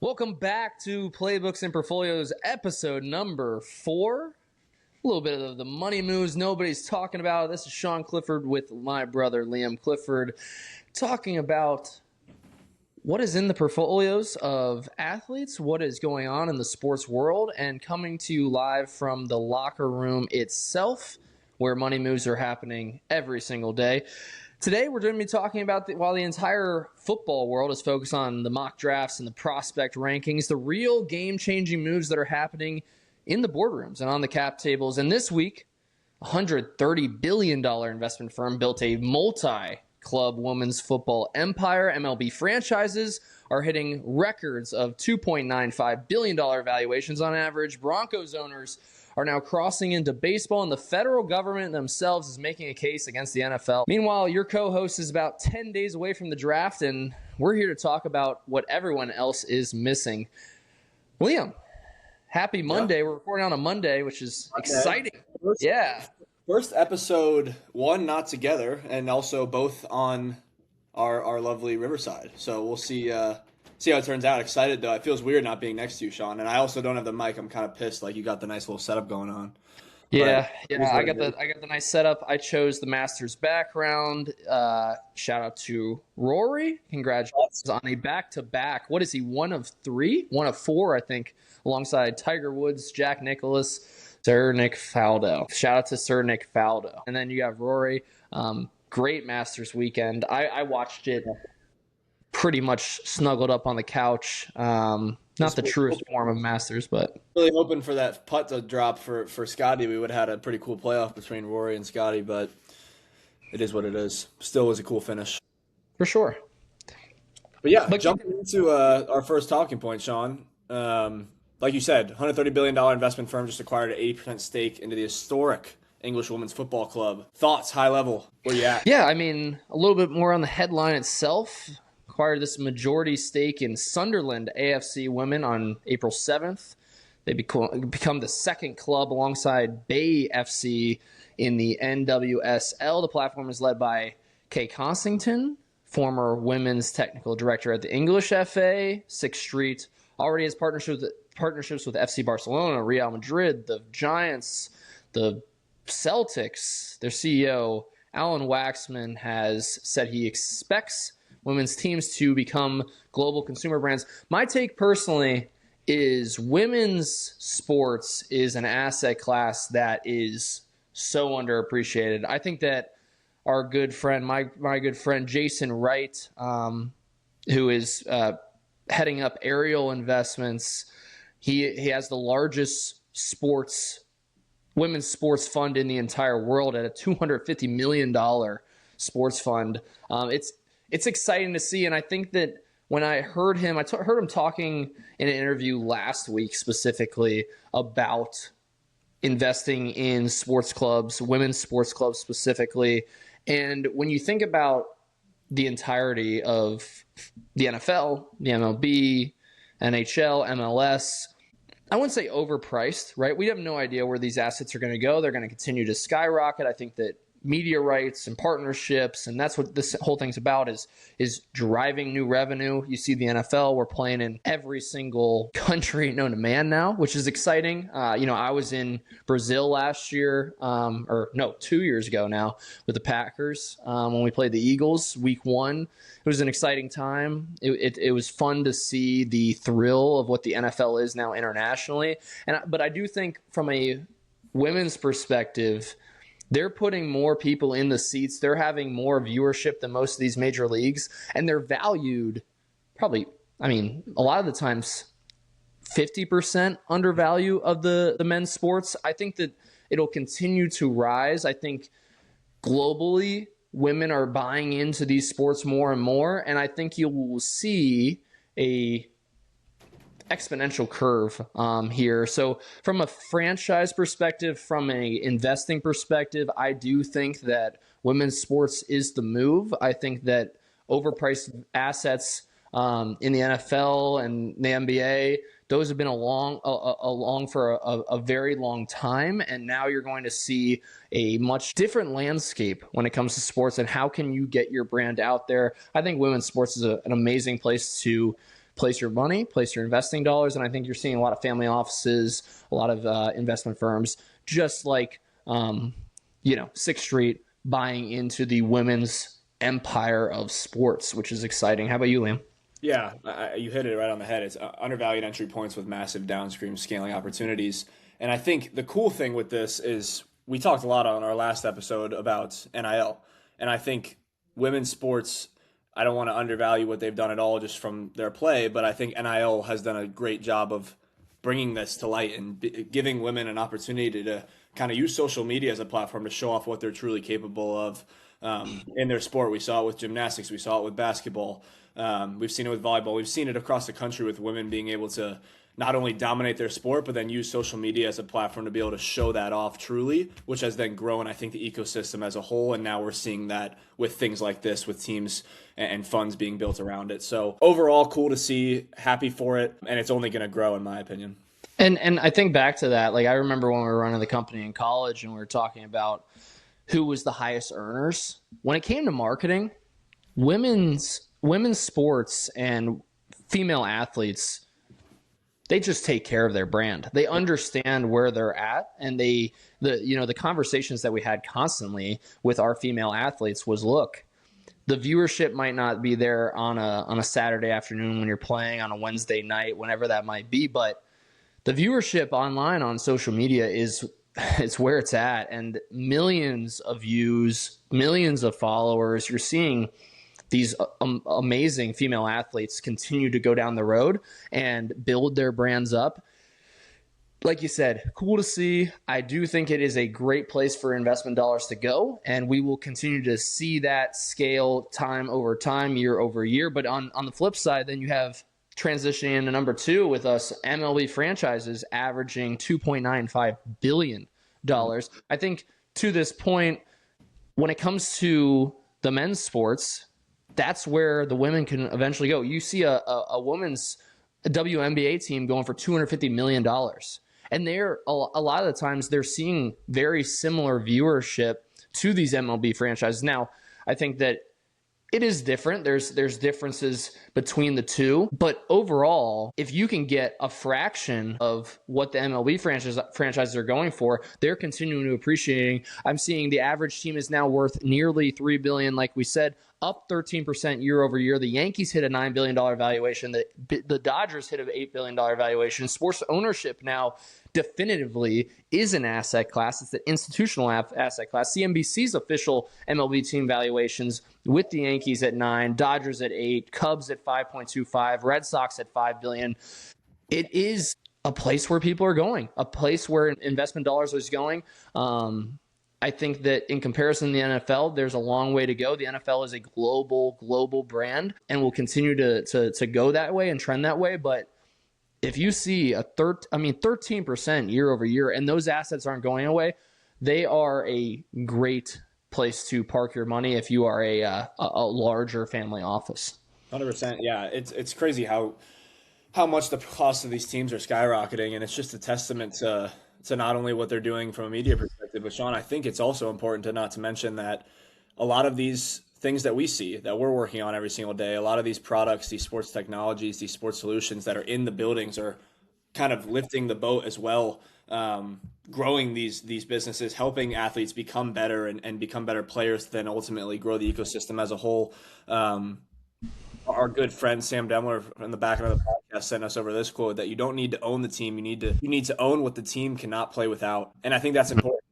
Welcome back to Playbooks and Portfolios, episode number 4. A little bit of the money moves nobody's talking about. This is Sean Clifford with my brother Liam Clifford, talking about what is in the portfolios of athletes, what is going on in the sports world, and coming to you live from the locker room itself, where money moves are happening every single day. Today, we're going to be talking about, while the entire football world is focused on the mock drafts and the prospect rankings, the real game-changing moves that are happening in the boardrooms and on the cap tables. And this week, a $130 billion investment firm built a multi-club women's football empire. MLB franchises are hitting records of $2.95 billion valuations on average. Broncos owners are now crossing into baseball, and the federal government themselves is making a case against the NFL. Meanwhile, your co-host is about 10 days away from the draft, and we're here to talk about what everyone else is missing. Liam, happy Monday. Yeah. We're recording on a Monday, which is exciting. First episode, one not together, and also both on our lovely Riverside. So we'll see how it turns out. Excited, though. It feels weird not being next to you, Sean. And I also don't have the mic. I'm kind of pissed. Like, you got the nice little setup going on. Yeah. I got the nice setup. I chose the Masters background. Shout out to Rory. Congratulations on a back-to-back. What is he, one of 3? One of 4, I think, alongside Tiger Woods, Jack Nicklaus, Sir Nick Faldo. Shout out to Sir Nick Faldo. And then you got Rory. Great Masters weekend. I watched it pretty much snuggled up on the couch. Not the truest form of Masters, but really hoping for that putt to drop for Scotty. We would have had a pretty cool playoff between Rory and Scotty, but it is what it is. Still was a cool finish. For sure. But jumping into our first talking point, Sean. Like you said, $130 billion investment firm just acquired an 80% stake into the historic English Women's Football Club. Thoughts, high level, where you at? Yeah, I mean, a little bit more on the headline itself. Acquired this majority stake in Sunderland AFC Women on April 7th. They become the second club alongside Bay FC in the NWSL. The platform is led by Kay Constantine, former women's technical director at the English FA. Sixth Street already has partnerships with FC Barcelona, Real Madrid, the Giants, the Celtics. Their CEO, Alan Waxman, has said he expects women's teams to become global consumer brands. My take personally is women's sports is an asset class that is so underappreciated. I think that our good friend, my good friend Jason Wright, who is heading up Ariel Investments, he has the largest women's sports fund in the entire world at a $250 million sports fund. It's exciting to see, and I think that when I heard him, heard him talking in an interview last week specifically about investing in sports clubs, women's sports clubs specifically. And when you think about the entirety of the NFL, the MLB, NHL, MLS, I wouldn't say overpriced, right? We have no idea where these assets are going to go. They're going to continue to skyrocket. I think that media rights and partnerships, and that's what this whole thing's about, is driving new revenue. You see the NFL, we're playing in every single country known to man now, which is exciting. I was in Brazil last year, 2 years ago now, with the Packers when we played the Eagles week 1. It was an exciting time. It was fun to see the thrill of what the NFL is now internationally. But I do think from a women's perspective, they're putting more people in the seats. They're having more viewership than most of these major leagues. And they're valued probably, a lot of the times 50% undervalue of the men's sports. I think that it'll continue to rise. I think globally, women are buying into these sports more and more. And I think you will see a exponential curve here. So from a franchise perspective, from a investing perspective, I do think that women's sports is the move. I think that overpriced assets in the NFL and the NBA, those have been along for a very long time. And now you're going to see a much different landscape when it comes to sports and how can you get your brand out there. I think women's sports is an amazing place to place your money, place your investing dollars. And I think you're seeing a lot of family offices, a lot of investment firms, just like, Sixth Street buying into the women's empire of sports, which is exciting. How about you, Liam? Yeah, you hit it right on the head. It's undervalued entry points with massive downstream scaling opportunities. And I think the cool thing with this is we talked a lot on our last episode about NIL. And I think women's sports, I don't want to undervalue what they've done at all just from their play, but I think NIL has done a great job of bringing this to light and giving women an opportunity to kind of use social media as a platform to show off what they're truly capable of in their sport. We saw it with gymnastics. We saw it with basketball. We've seen it with volleyball. We've seen it across the country with women being able to not only dominate their sport, but then use social media as a platform to be able to show that off truly, which has then grown, I think, the ecosystem as a whole. And now we're seeing that with things like this, with teams and funds being built around it. So overall, cool to see, happy for it. And it's only going to grow, in my opinion. And I think back to that, like I remember when we were running the company in college and we were talking about who was the highest earners. When it came to marketing, women's sports and female athletes, they just take care of their brand. They understand where they're at, and the conversations that we had constantly with our female athletes was, look, the viewership might not be there on a Saturday afternoon when you're playing, on a Wednesday night, whenever that might be, but the viewership online on social media it's where it's at, and millions of views, millions of followers. You're seeing these amazing female athletes continue to go down the road and build their brands up. Like you said, cool to see. I do think it is a great place for investment dollars to go, and we will continue to see that scale time over time, year over year. But on the flip side, then you have transitioning into number two with us, MLB franchises averaging $2.95 billion. I think to this point, when it comes to the men's sports, that's where the women can eventually go. You see a women's WNBA team going for $250 million. And they're a lot of the times they're seeing very similar viewership to these MLB franchises. Now, I think that it is different. There's differences between the two. But overall, if you can get a fraction of what the MLB franchises are going for, they're continuing to appreciating. I'm seeing the average team is now worth nearly $3 billion, like we said, up 13% year over year. The Yankees hit a $9 billion valuation. The Dodgers hit an $8 billion valuation. Sports ownership now definitively is an asset class. It's an institutional asset class. CNBC's official MLB team valuations with the Yankees at 9, Dodgers at 8, Cubs at 5.25, Red Sox at $5 billion. It is a place where people are going, a place where investment dollars is going. I think that in comparison to the NFL, there's a long way to go. The NFL is a global brand and will continue to go that way and trend that way. But if you see 13% year over year, and those assets aren't going away, they are a great place to park your money if you are a larger family office. 100%. Yeah, it's crazy how much the cost of these teams are skyrocketing, and it's just a testament to not only what they're doing from a media perspective, but Sean, I think it's also important to not to mention that a lot of these things that we see that we're working on every single day, a lot of these products, these sports technologies, these sports solutions that are in the buildings are kind of lifting the boat as well, growing these businesses, helping athletes become better and become better players, then ultimately grow the ecosystem as a whole. Our good friend Sam Demler in the back of the podcast sent us over this quote that you don't need to own the team, you need to own what the team cannot play without. And I think that's important.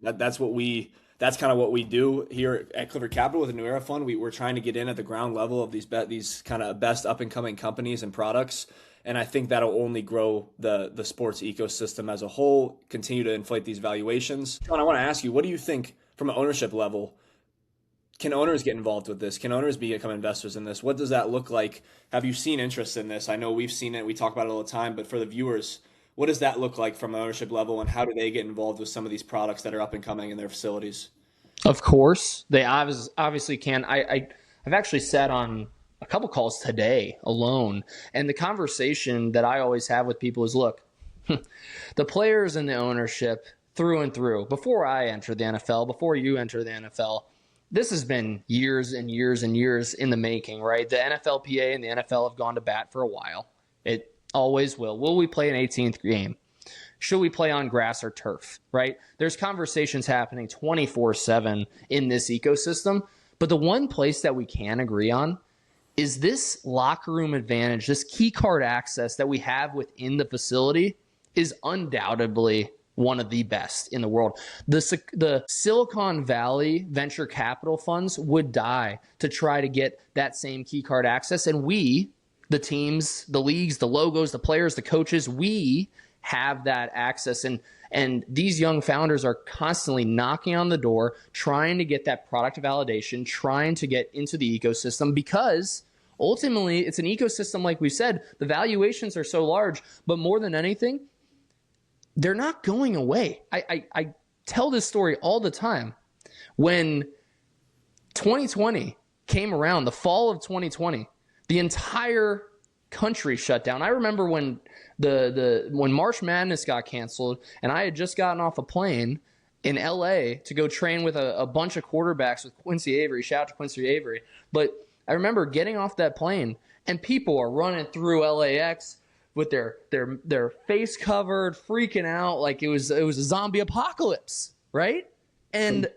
That's kind of what we do here at Clifford Capital with the New Era Fund. We're trying to get in at the ground level of these kind of best up and coming companies and products. And I think that'll only grow the sports ecosystem as a whole, continue to inflate these valuations. Sean, I want to ask you, what do you think from an ownership level? Can owners get involved with this? Can owners become investors in this? What does that look like? Have you seen interest in this? I know we've seen it. We talk about it all the time. But for the viewers, what does that look like from an ownership level, and how do they get involved with some of these products that are up and coming in their facilities? Of course, they obviously can. I've actually sat on a couple calls today alone, and the conversation that I always have with people is, look, the players and the ownership through and through, before I entered the NFL, before you enter the NFL, this has been years and years and years in the making, right? The NFLPA and the NFL have gone to bat for a while. It always will. Will we play an 18th game? Should we play on grass or turf, right? There's conversations happening 24/7 in this ecosystem. But the one place that we can agree on is this locker room advantage, this key card access that we have within the facility is undoubtedly one of the best in the world. The Silicon Valley venture capital funds would die to try to get that same key card access. And we, the teams, the leagues, the logos, the players, the coaches, we have that access. And these young founders are constantly knocking on the door, trying to get that product validation, trying to get into the ecosystem, because ultimately it's an ecosystem, like we said, the valuations are so large, but more than anything, they're not going away. I tell this story all the time. When 2020 came around, the fall of 2020, the entire country shut down. I remember when when March Madness got canceled, and I had just gotten off a plane in LA to go train with a bunch of quarterbacks with Quincy Avery. Shout out to Quincy Avery. But I remember getting off that plane, and people are running through LAX with their face covered, freaking out like it was a zombie apocalypse, right? And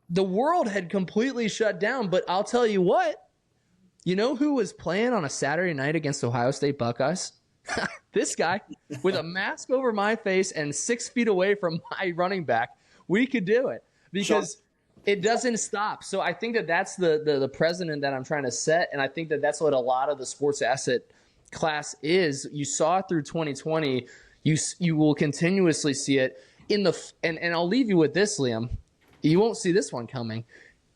the world had completely shut down. But I'll tell you what, you know who was playing on a Saturday night against Ohio State Buckeyes? This guy with a mask over my face and 6 feet away from my running back. We could do it because it doesn't stop. So I think that that's the precedent that I'm trying to set. And I think that that's what a lot of the sports asset class is. You saw it through 2020. You will continuously see it in and I'll leave you with this, Liam. You won't see this one coming.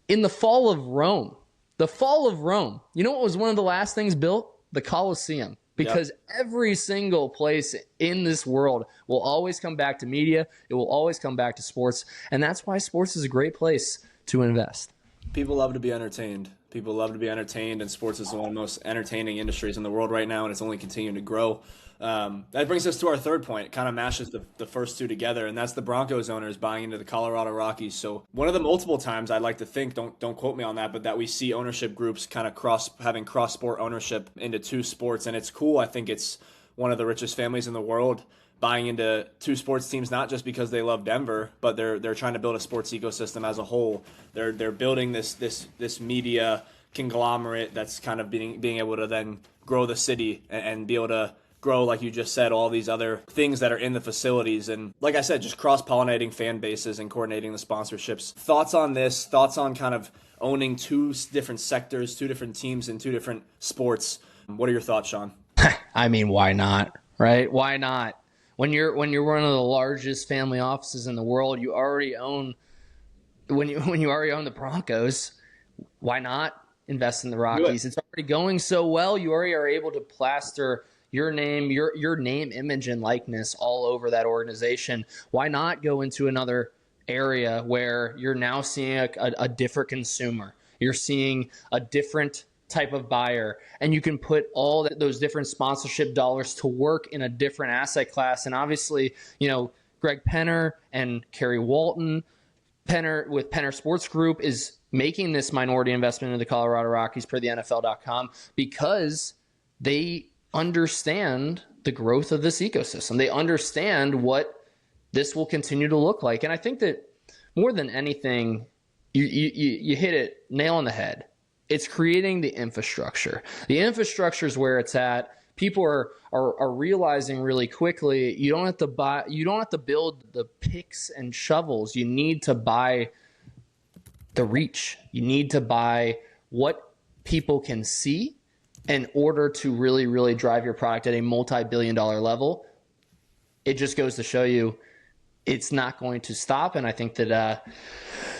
In the fall of Rome. The fall of Rome. You know what was one of the last things built? The Colosseum. Because every single place in this world will always come back to media. It will always come back to sports. And that's why sports is a great place to invest. People love to be entertained. People love to be entertained, and sports is one of the most entertaining industries in the world right now, and it's only continuing to grow. That brings us to our third point. It kind of mashes the first two together, and that's the Broncos owners buying into the Colorado Rockies. So one of the multiple times I'd like to think, don't quote me on that, but that we see ownership groups kind of having cross-sport ownership into two sports, and it's cool. I think it's one of the richest families in the world buying into two sports teams, not just because they love Denver, but they're trying to build a sports ecosystem as a whole. They're building this media conglomerate that's kind of being able to then grow the city and be able to grow, like you just said, all these other things that are in the facilities. And like I said, just cross-pollinating fan bases and coordinating the sponsorships. Thoughts on this? Thoughts on kind of owning two different sectors, two different teams in two different sports? What are your thoughts, Sean? I mean, why not, right? Why not? When you're one of the largest family offices in the world, you already own when you already own the Broncos. Why not invest in the Rockies? It's already going so well. You already are able to plaster your name, your name, image, and likeness all over that organization. Why not go into another area where you're now seeing a different consumer? You're seeing a different type of buyer, and you can put all those different sponsorship dollars to work in a different asset class. And obviously, Greg Penner and Kerry Walton, Penner with Penner Sports Group, is making this minority investment in the Colorado Rockies per the NFL.com because they understand the growth of this ecosystem. They understand what this will continue to look like. And I think that more than anything, you hit it nail on the head. It's creating the infrastructure. The infrastructure is where it's at. People are realizing really quickly you don't have to build the picks and shovels. You need to buy the reach. You need to buy what people can see in order to really, really drive your product at a multi-billion-dollar level. It just goes to show you it's not going to stop. And I think that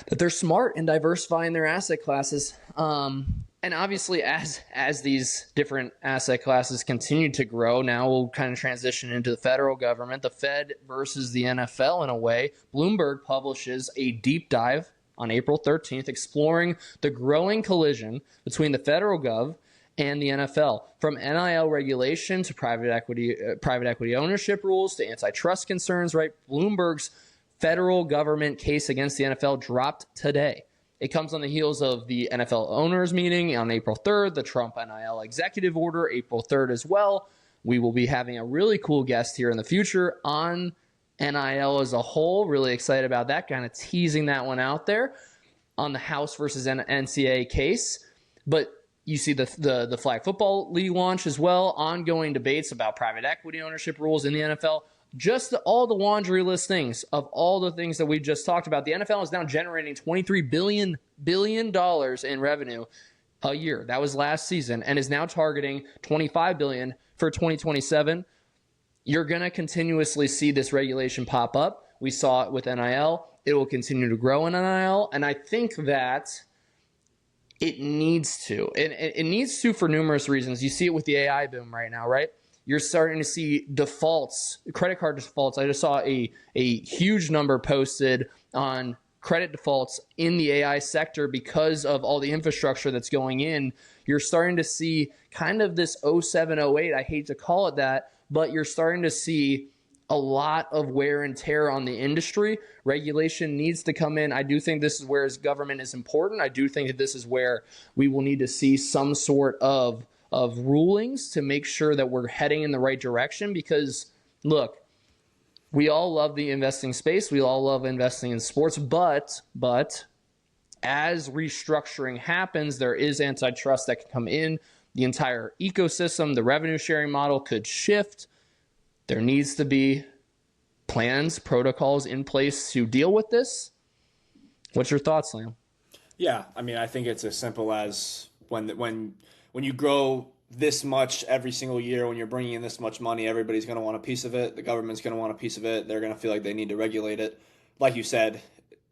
they're smart in diversifying their asset classes. And obviously, as these different asset classes continue to grow, now we'll kind of transition into the federal government, the Fed versus the NFL in a way. Bloomberg publishes a deep dive on April 13th, exploring the growing collision between the federal gov and the NFL, from NIL regulation to private equity ownership rules to antitrust concerns. Right, Bloomberg's federal government case against the NFL dropped today. It comes on the heels of the NFL owners meeting on April 3rd, the Trump NIL executive order April 3rd as well. We will be having a really cool guest here in the future on NIL as a whole. Really excited about that, kind of teasing that one out there on the House versus NCAA case. But you see the Flag Football League launch as well, ongoing debates about private equity ownership rules in the NFL. Just all the laundry list things of all the things that we just talked about. The NFL is now generating $23 billion in revenue a year. That was last season, and is now targeting $25 billion for 2027. You're going to continuously see this regulation pop up. We saw it with NIL. It will continue to grow in NIL, and I think that it needs to. It needs to for numerous reasons. You see it with the AI boom right now, right? You're starting to see defaults, credit card defaults. I just saw a huge number posted on credit defaults in the AI sector because of all the infrastructure that's going in. You're starting to see kind of this 07, 08, I hate to call it that, but you're starting to see a lot of wear and tear on the industry. Regulation needs to come in. I do think this is where government is important. I do think that this is where we will need to see some sort of rulings to make sure that we're heading in the right direction, because look, we all love the investing space. We all love investing in sports, but as restructuring happens, there is antitrust that can come in. The entire ecosystem, the revenue sharing model could shift. There needs to be plans, protocols in place to deal with this. What's your thoughts, Liam? Yeah, I mean, I think it's as simple as when you grow this much every single year, when you're bringing in this much money, everybody's going to want a piece of it. The government's going to want a piece of it. They're going to feel like they need to regulate it. Like you said,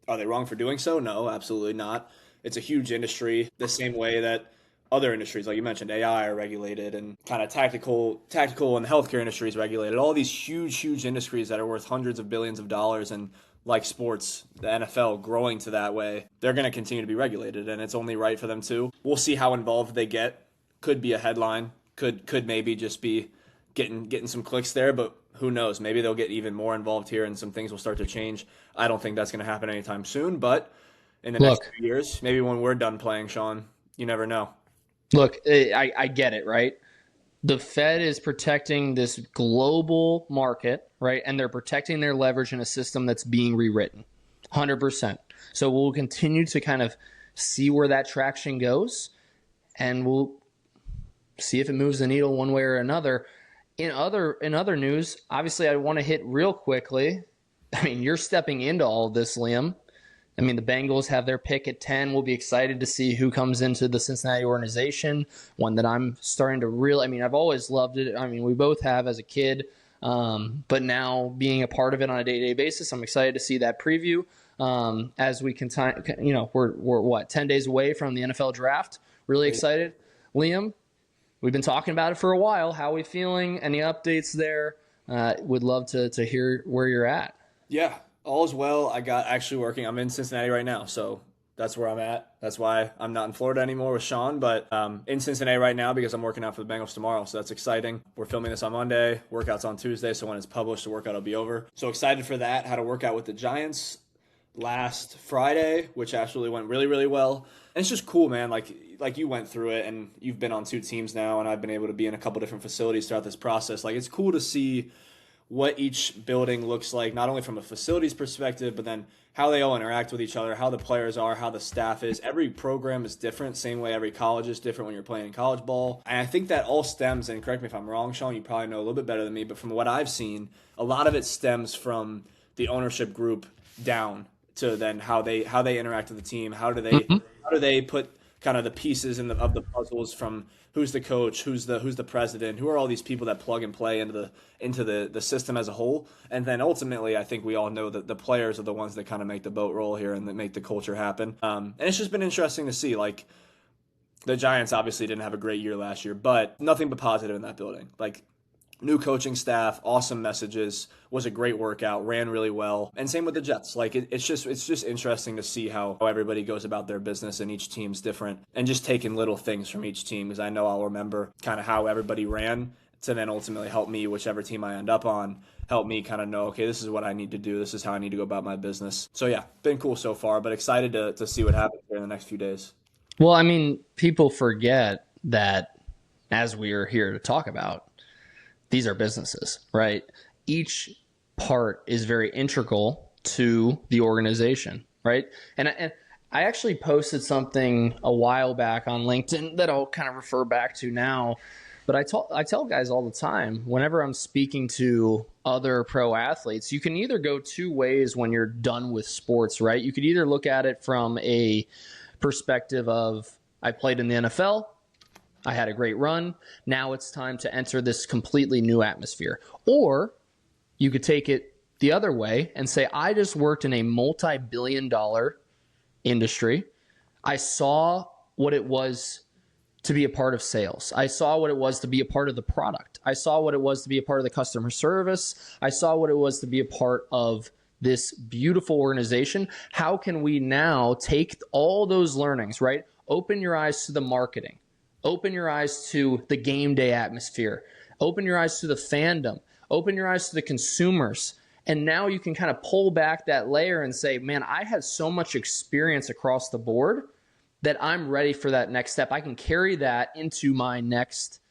are they wrong for doing so? No, absolutely not. It's a huge industry, the same way that other industries, like you mentioned, AI are regulated, and kind of tactical and the healthcare industry is regulated. All these huge industries that are worth hundreds of billions of dollars, and like sports, the NFL growing to that way, they're going to continue to be regulated, and it's only right for them to. We'll see how involved they get. Could be a headline, could maybe just be getting some clicks there, but who knows? Maybe they'll get even more involved here and some things will start to change. I don't think that's going to happen anytime soon, but in the next few years, maybe when we're done playing, Sean, you never know. Look, I get it, right? The Fed is protecting this global market, right? And they're protecting their leverage in a system that's being rewritten, 100%. So we'll continue to kind of see where that traction goes, and we'll see if it moves the needle one way or another. In other news, obviously I want to hit real quickly. I mean, you're stepping into all of this, Liam. I mean, the Bengals have their pick at 10. We'll be excited to see who comes into the Cincinnati organization, one that I'm starting to really – I mean, I've always loved it. I mean, we both have as a kid. But now being a part of it on a day-to-day basis, I'm excited to see that preview as we continue. You know, we're what, 10 days away from the NFL draft. Really excited. Liam, we've been talking about it for a while. How are we feeling? Any updates there? Would love to hear where you're at. Yeah. All is well. I'm in Cincinnati right now, so that's where I'm at. That's why I'm not in Florida anymore with Sean, but in Cincinnati right now because I'm working out for the Bengals tomorrow, so that's exciting. We're filming this on Monday, workout's on Tuesday, so when it's published, the workout will be over. So excited for that. Had a workout with the Giants last Friday, which actually went really, really well. And it's just cool, man. Like you went through it, and you've been on 2 teams now, and I've been able to be in a couple different facilities throughout this process. Like, it's cool to see what each building looks like, not only from a facilities perspective, but then how they all interact with each other, how the players are, how the staff is. Every program is different, same way every college is different when you're playing in college ball. And I think that all stems, and correct me if I'm wrong, Sean, you probably know a little bit better than me, but from what I've seen, a lot of it stems from the ownership group down to then how they interact with the team. How do they put kind of the pieces of the puzzles, from who's the coach, who's the president, who are all these people that plug and play into the system as a whole. And then ultimately, I think we all know that the players are the ones that kind of make the boat roll here and that make the culture happen. And it's just been interesting to see. Like, the Giants obviously didn't have a great year last year, but nothing but positive in that building. Like, new coaching staff, awesome messages, was a great workout, ran really well. And same with the Jets. Like, it's just interesting to see how everybody goes about their business, and each team's different, and just taking little things from each team, because I know I'll remember kind of how everybody ran to then ultimately help me, whichever team I end up on, help me kind of know, okay, this is what I need to do. This is how I need to go about my business. So yeah, been cool so far, but excited to see what happens here in the next few days. Well, I mean, people forget that, as we are here to talk about, these are businesses, right? Each part is very integral to the organization, right? And I actually posted something a while back on LinkedIn that I'll kind of refer back to now. But I tell guys all the time, whenever I'm speaking to other pro athletes, you can either go two ways when you're done with sports, right? You could either look at it from a perspective of, I played in the NFL, I had a great run, now it's time to enter this completely new atmosphere. Or you could take it the other way and say, I just worked in a multi-billion-dollar industry. I saw what it was to be a part of sales. I saw what it was to be a part of the product. I saw what it was to be a part of the customer service. I saw what it was to be a part of this beautiful organization. How can we now take all those learnings, right? Open your eyes to the marketing. Open your eyes to the game day atmosphere. Open your eyes to the fandom. Open your eyes to the consumers. And now you can kind of pull back that layer and say, man, I had so much experience across the board that I'm ready for that next step. I can carry that into my next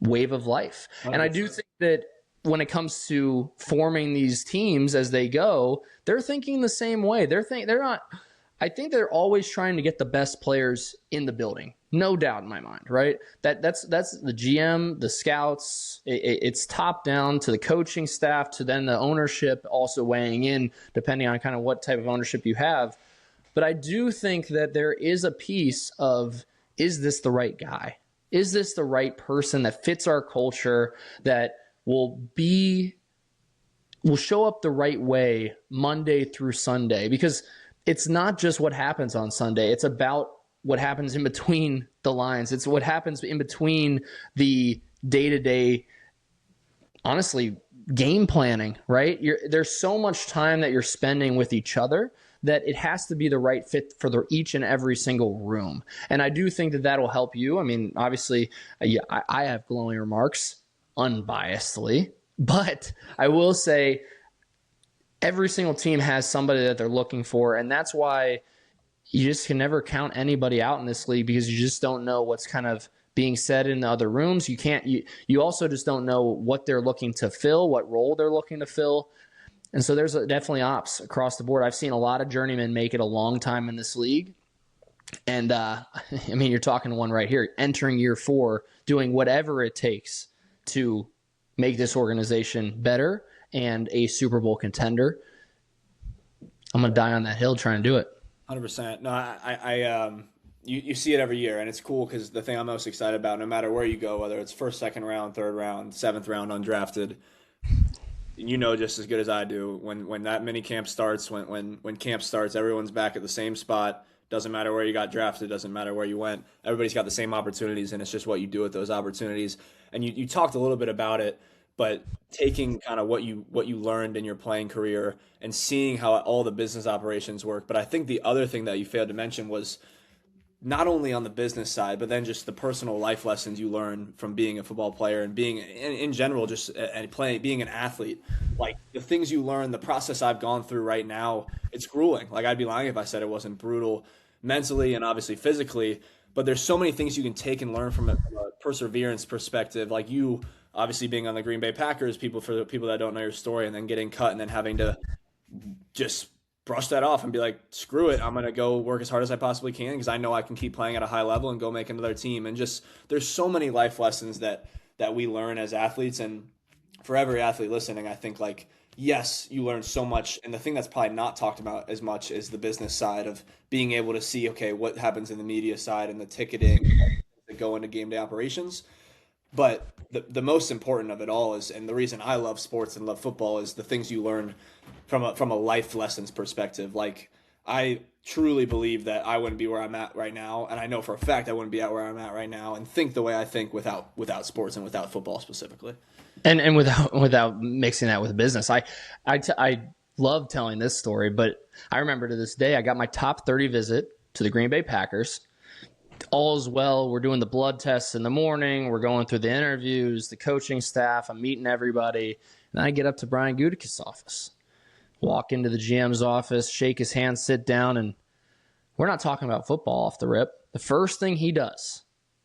wave of life. 100%. And I do think that when it comes to forming these teams as they go, they're thinking the same way. I think they're always trying to get the best players in the building. No doubt in my mind, right? That's the GM, the scouts. It's top down to the coaching staff, to then the ownership also weighing in, depending on kind of what type of ownership you have. But I do think that there is a piece of, is this the right guy? Is this the right person that fits our culture, that will show up the right way Monday through Sunday? Because it's not just what happens on Sunday. It's about what happens in between the lines. It's what happens in between the day-to-day, honestly, game planning, right? There's so much time that you're spending with each other that it has to be the right fit for each and every single room. And I do think that will help you. I mean, obviously, I have glowing remarks, unbiasedly, but I will say every single team has somebody that they're looking for, and that's why you just can never count anybody out in this league, because you just don't know what's kind of being said in the other rooms. You also just don't know what they're looking to fill, what role they're looking to fill. And so there's definitely ops across the board. I've seen a lot of journeymen make it a long time in this league. And, I mean, you're talking to one right here, entering year 4, doing whatever it takes to make this organization better and a Super Bowl contender. I'm going to die on that hill trying to do it. 100%. No, you see it every year, and it's cool because the thing I'm most excited about, no matter where you go, whether it's first, second round, third round, seventh round, undrafted, you know just as good as I do, when that mini camp starts, when camp starts, everyone's back at the same spot. Doesn't matter where you got drafted, doesn't matter where you went. Everybody's got the same opportunities, and it's just what you do with those opportunities. And you talked a little bit about it, but taking kind of what you learned in your playing career and seeing how all the business operations work. But I think the other thing that you failed to mention was not only on the business side, but then just the personal life lessons you learn from being a football player and being in general, just being an athlete. Like the things you learn, the process I've gone through right now, it's grueling. Like I'd be lying if I said it wasn't brutal mentally and obviously physically, but there's so many things you can take and learn from a perseverance perspective. Like you obviously being on the Green Bay Packers, for the people that don't know your story, and then getting cut and then having to just brush that off and be like, screw it, I'm going to go work as hard as I possibly can because I know I can keep playing at a high level and go make another team. And just there's so many life lessons that we learn as athletes. And for every athlete listening, I think like, yes, you learn so much. And the thing that's probably not talked about as much is the business side of being able to see, okay, what happens in the media side and the ticketing that go into game day operations. But the most important of it all is, and the reason I love sports and love football, is the things you learn from a life lessons perspective. Like I truly believe that I wouldn't be where I'm at right now, and I know for a fact I wouldn't be at where I'm at right now and think the way I think without sports and without football specifically. And without mixing that with business. I love telling this story, but I remember to this day I got my top 30 visit to the Green Bay Packers. All's well. We're doing the blood tests in the morning. We're going through the interviews, the coaching staff. I'm meeting everybody. And I get up to Brian Gutekunst's office, walk into the GM's office, shake his hand, sit down, and we're not talking about football off the rip. The first thing he does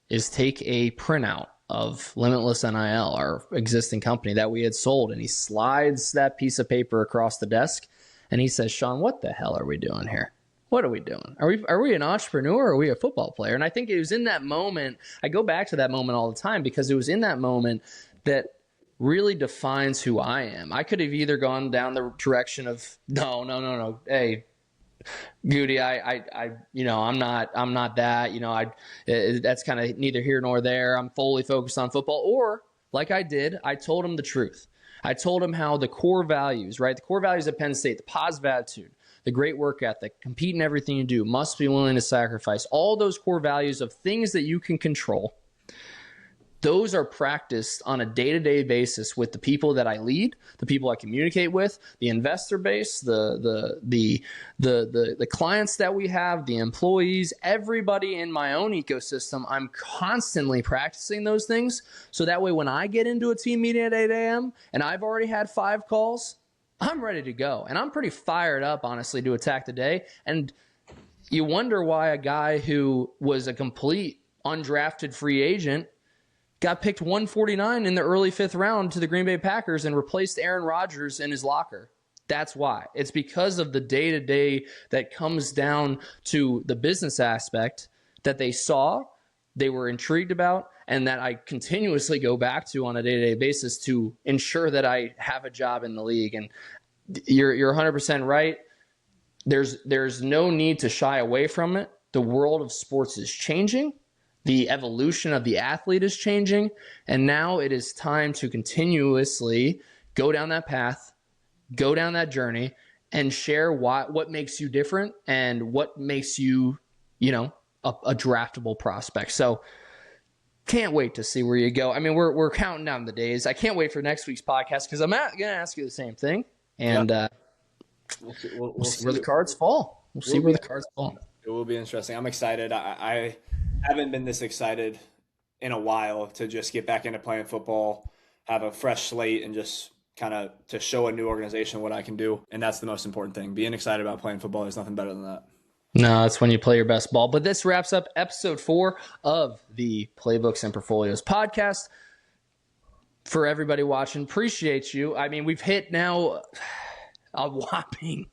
is take a printout of Limitless NIL, our existing company that we had sold. And he slides that piece of paper across the desk and he says, Sean, what the hell are we doing here? What are we doing? Are we an entrepreneur or are we a football player? And I think it was in that moment, I go back to that moment all the time because it was in that moment that really defines who I am. I could have either gone down the direction of, no. Hey, Goody, I'm not that, that's kind of neither here nor there. I'm fully focused on football. Or like I did, I told him the truth. I told him how the core values, right? The core values at Penn State, the positive attitude, the great work ethic, compete in everything you do, must be willing to sacrifice. All those core values of things that you can control. Those are practiced on a day-to-day basis with the people that I lead, the people I communicate with, the investor base, the clients that we have, the employees, everybody in my own ecosystem. I'm constantly practicing those things. So that way when I get into a team meeting at 8 a.m. and I've already had 5 calls, I'm ready to go. And I'm pretty fired up, honestly, to attack the day. And you wonder why a guy who was a complete undrafted free agent got picked 149 in the early 5th round to the Green Bay Packers and replaced Aaron Rodgers in his locker. That's why. It's because of the day-to-day that comes down to the business aspect that they saw, they were intrigued about, and that I continuously go back to on a day-to-day basis to ensure that I have a job in the league. And you're 100% right. There's no need to shy away from it. The world of sports is changing. The evolution of the athlete is changing, and now it is time to continuously go down that path, go down that journey, and share what makes you different and what makes you, a draftable prospect. So can't wait to see where you go. I mean, we're counting down the days. I can't wait for next week's podcast because I'm going to ask you the same thing, and we'll see where the cards fall. We'll see where the cards fall. It will be interesting. I'm excited. I haven't been this excited in a while to just get back into playing football, have a fresh slate, and just kind of to show a new organization what I can do. And that's the most important thing. Being excited about playing football, there's nothing better than that. No, it's when you play your best ball. But this wraps up episode 4 of the Playbooks and Portfolios podcast. For everybody watching, appreciate you. I mean, we've hit now a whopping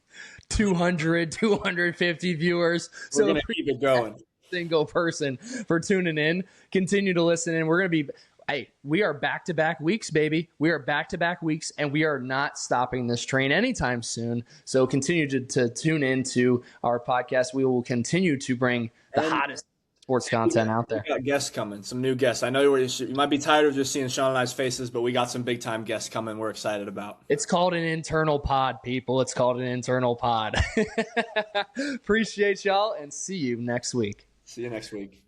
200, 250 viewers. We're going to keep it going. Single person for tuning in. Continue to listen in. We're going to be, we are back-to-back weeks, baby. We are back-to-back weeks, and we are not stopping this train anytime soon. So continue to tune in to our podcast. We will continue to bring the hottest sports content out there. We got guests coming, some new guests. I know you might be tired of just seeing Sean and I's faces, but we got some big-time guests coming we're excited about. It's called an internal pod, people. It's called an internal pod. Appreciate y'all, and see you next week. See you next week.